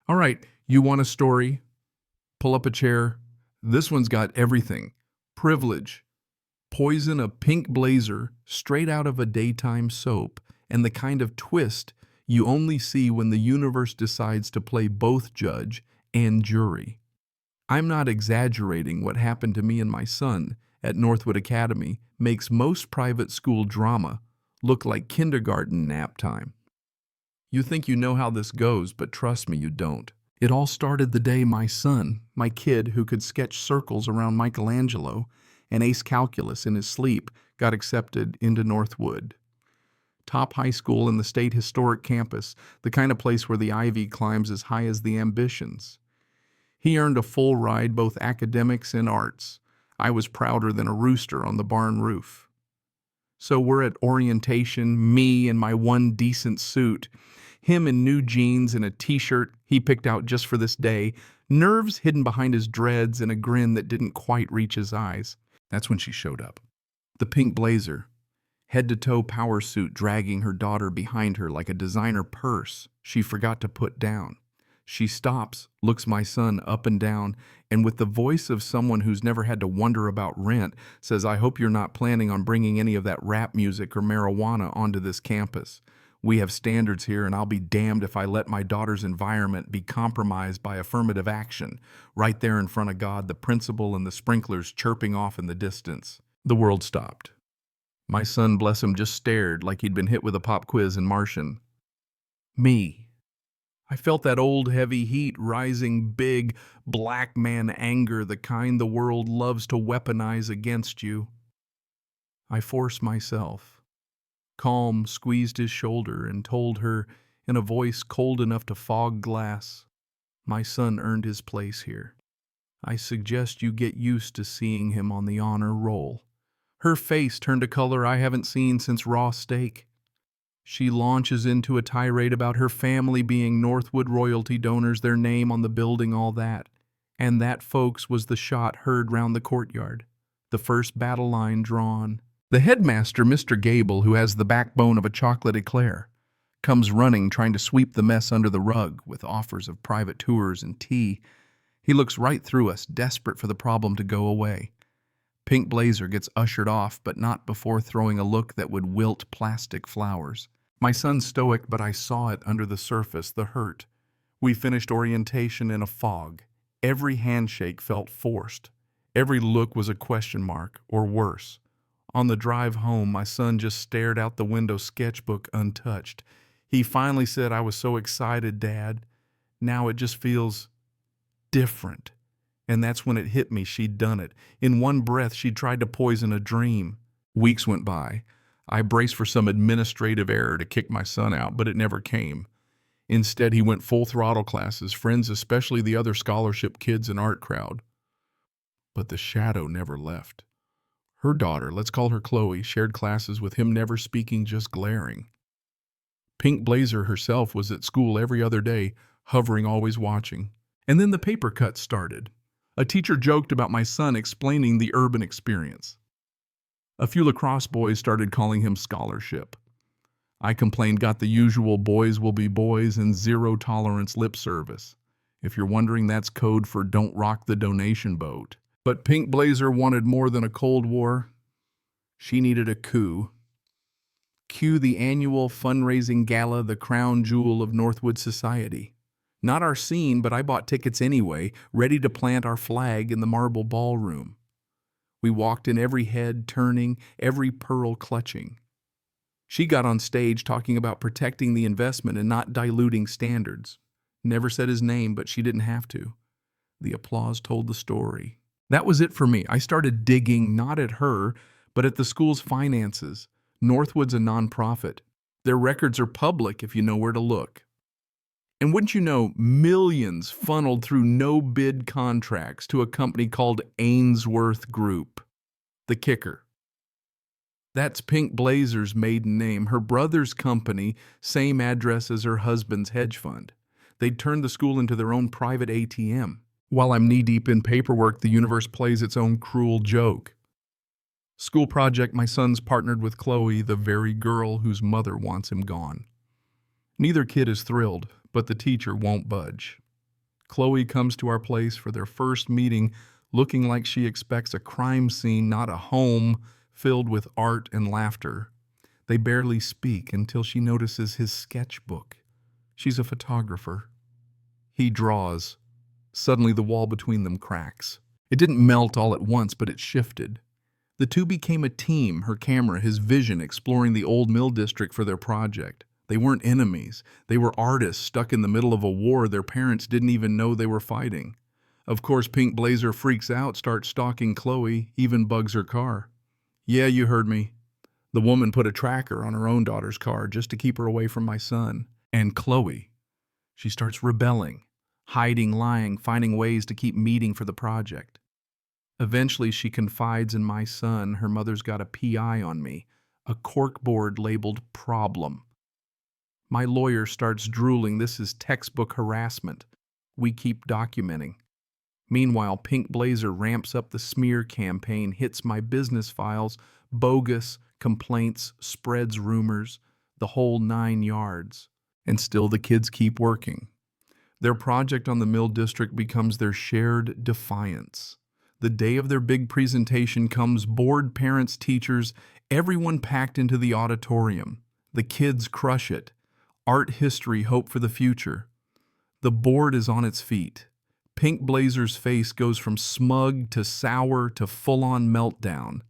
All right, you want a story? Pull up a chair. This one's got everything. Privilege, poison a pink blazer straight out of a daytime soap, and the kind of twist you only see when the universe decides to play both judge and jury. I'm not exaggerating. What happened to me and my son at Northwood Academy makes most private school drama look like kindergarten nap time. You think you know how this goes, but trust me, you don't. It all started the day my son, my kid who could sketch circles around Michelangelo and ace calculus in his sleep, got accepted into Northwood. Top high school in the state historic campus, the kind of place where the ivy climbs as high as the ambitions. He earned a full ride, both academics and arts. I was prouder than a rooster on the barn roof. So we're at orientation, me in my one decent suit, him in new jeans and a t-shirt he picked out just for this day, nerves hidden behind his dreads and a grin that didn't quite reach his eyes. That's when she showed up. The pink blazer, head-to-toe power suit dragging her daughter behind her like a designer purse she forgot to put down. She stops, looks my son up and down, and with the voice of someone who's never had to wonder about rent, says, "I hope you're not planning on bringing any of that rap music or marijuana onto this campus. We have standards here, and I'll be damned if I let my daughter's environment be compromised by affirmative action." Right there in front of God, the principal and the sprinklers chirping off in the distance. The world stopped. My son, bless him, just stared like he'd been hit with a pop quiz in Martian. Me. I felt that old heavy heat rising, big, black man anger, the kind the world loves to weaponize against you. I forced myself. Calm, squeezed his shoulder and told her, in a voice cold enough to fog glass, "My son earned his place here. I suggest you get used to seeing him on the honor roll." Her face turned a color I haven't seen since raw steak. She launches into a tirade about her family being Northwood royalty donors, their name on the building, all that. And that, folks, was the shot heard round the courtyard. The first battle line drawn. The headmaster, Mr. Gable, who has the backbone of a chocolate eclair, comes running, trying to sweep the mess under the rug with offers of private tours and tea. He looks right through us, desperate for the problem to go away. Pink blazer gets ushered off, but not before throwing a look that would wilt plastic flowers. My son's stoic, but I saw it under the surface, the hurt. We finished orientation in a fog. Every handshake felt forced. Every look was a question mark, or worse. On the drive home, my son just stared out the window, sketchbook untouched. He finally said, "I was so excited, Dad. Now it just feels different." And that's when it hit me. She'd done it. In one breath, she'd tried to poison a dream. Weeks went by. I braced for some administrative error to kick my son out, but it never came. Instead, he went full throttle classes, friends, especially the other scholarship kids and art crowd. But the shadow never left. Her daughter, let's call her Chloe, shared classes with him, never speaking, just glaring. Pink blazer herself was at school every other day, hovering, always watching. And then the paper cuts started. A teacher joked about my son explaining the urban experience. A few lacrosse boys started calling him scholarship. I complained, got the usual boys will be boys and zero tolerance lip service. If you're wondering, that's code for don't rock the donation boat. But Pink Blazer wanted more than a Cold War. She needed a coup. Cue the annual fundraising gala, the crown jewel of Northwood society. Not our scene, but I bought tickets anyway, ready to plant our flag in the marble ballroom. We walked in, every head turning, every pearl clutching. She got on stage talking about protecting the investment and not diluting standards. Never said his name, but she didn't have to. The applause told the story. That was it for me. I started digging, not at her, but at the school's finances. Northwood's a nonprofit. Their records are public if you know where to look. And wouldn't you know, millions funneled through no-bid contracts to a company called Ainsworth Group. The kicker. That's Pink Blazer's maiden name, her brother's company, same address as her husband's hedge fund. They'd turned the school into their own private ATM. While I'm knee-deep in paperwork, the universe plays its own cruel joke. School project, my son's partnered with Chloe, the very girl whose mother wants him gone. Neither kid is thrilled, but the teacher won't budge. Chloe comes to our place for their first meeting looking like she expects a crime scene, not a home filled with art and laughter. They barely speak until she notices his sketchbook. She's a photographer. He draws. Suddenly the wall between them cracks. It didn't melt all at once, but it shifted. The two became a team, her camera, his vision, exploring the old mill district for their project. They weren't enemies. They were artists stuck in the middle of a war their parents didn't even know they were fighting. Of course, Pink Blazer freaks out, starts stalking Chloe, even bugs her car. Yeah, you heard me. The woman put a tracker on her own daughter's car just to keep her away from my son. And Chloe, she starts rebelling, hiding, lying, finding ways to keep meeting for the project. Eventually, she confides in my son her mother's got a PI on me, a corkboard labeled problem. My lawyer starts drooling. This is textbook harassment. We keep documenting. Meanwhile, Pink Blazer ramps up the smear campaign, hits my business files, bogus complaints, spreads rumors, the whole 9 yards. And still the kids keep working. Their project on the Mill District becomes their shared defiance. The day of their big presentation comes, bored parents, teachers, everyone packed into the auditorium. The kids crush it. Art history, hope for the future. The board is on its feet. Pink Blazer's face goes from smug to sour to full-on meltdown.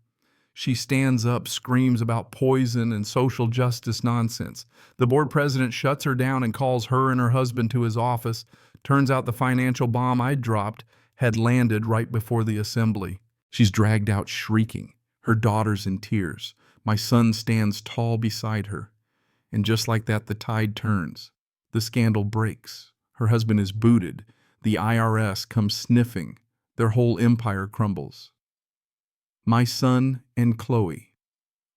She stands up, screams about poison and social justice nonsense. The board president shuts her down and calls her and her husband to his office. Turns out the financial bomb I'd dropped had landed right before the assembly. She's dragged out shrieking, her daughter's in tears. My son stands tall beside her. And just like that, the tide turns. The scandal breaks. Her husband is booted. The IRS comes sniffing. Their whole empire crumbles. My son and Chloe.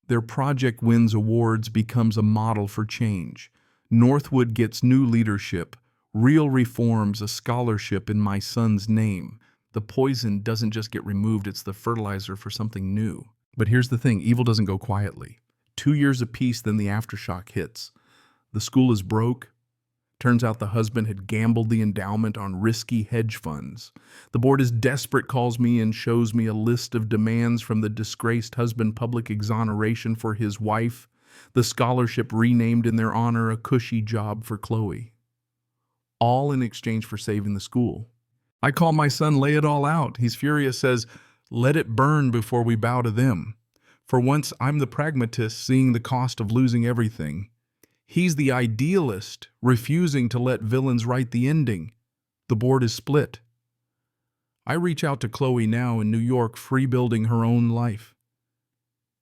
Their project wins awards, becomes a model for change. Northwood gets new leadership, real reforms, a scholarship in my son's name. The poison doesn't just get removed, it's the fertilizer for something new. But here's the thing, evil doesn't go quietly. 2 years apiece, then the aftershock hits. The school is broke. Turns out the husband had gambled the endowment on risky hedge funds. The board is desperate, calls me and shows me a list of demands from the disgraced husband, public exoneration for his wife, the scholarship renamed in their honor, a cushy job for Chloe. All in exchange for saving the school. I call my son, lay it all out. He's furious, says, let it burn before we bow to them. For once, I'm the pragmatist, seeing the cost of losing everything. He's the idealist, refusing to let villains write the ending. The board is split. I reach out to Chloe now in New York, free-building her own life.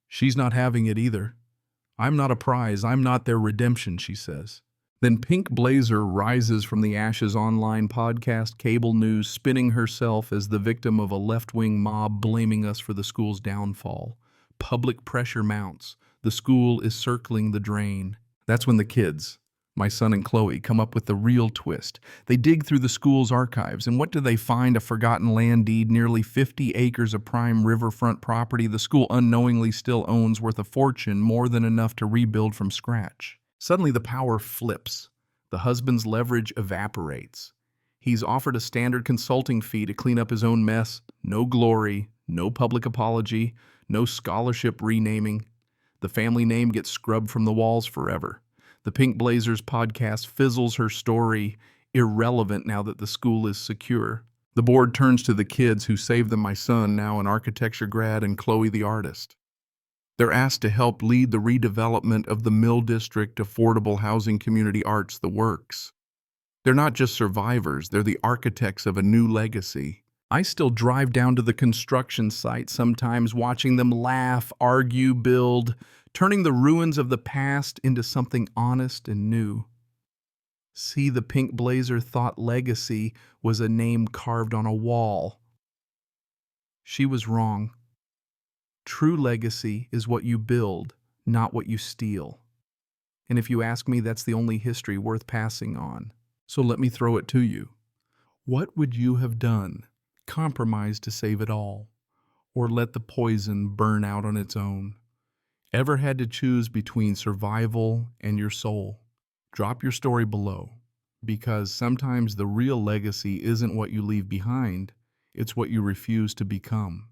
She's not having it either. I'm not a prize, I'm not their redemption, she says. Then Pink Blazer rises from the ashes, online podcast, cable news, spinning herself as the victim of a left-wing mob blaming us for the school's downfall. Public pressure mounts. The school is circling the drain. That's when the kids, my son and Chloe, come up with the real twist. They dig through the school's archives, and what do they find? A forgotten land deed, nearly 50 acres of prime riverfront property the school unknowingly still owns, worth a fortune, more than enough to rebuild from scratch. Suddenly the power flips. The husband's leverage evaporates. He's offered a standard consulting fee to clean up his own mess. No glory, no public apology, no scholarship renaming. The family name gets scrubbed from the walls forever. The Pink Blazers podcast fizzles her story, irrelevant now that the school is secure. The board turns to the kids who saved them, my son, now an architecture grad, and Chloe the artist. They're asked to help lead the redevelopment of the Mill District, affordable housing, community arts, the works. They're not just survivors, they're the architects of a new legacy. I still drive down to the construction site sometimes, watching them laugh, argue, build, turning the ruins of the past into something honest and new. See, the Pink Blazer thought legacy was a name carved on a wall. She was wrong. True legacy is what you build, not what you steal. And if you ask me, that's the only history worth passing on. So let me throw it to you. What would you have done? Compromise to save it all, or let the poison burn out on its own? Ever had to choose between survival and your soul? Drop your story below. because sometimes the real legacy isn't what you leave behind, it's what you refuse to become.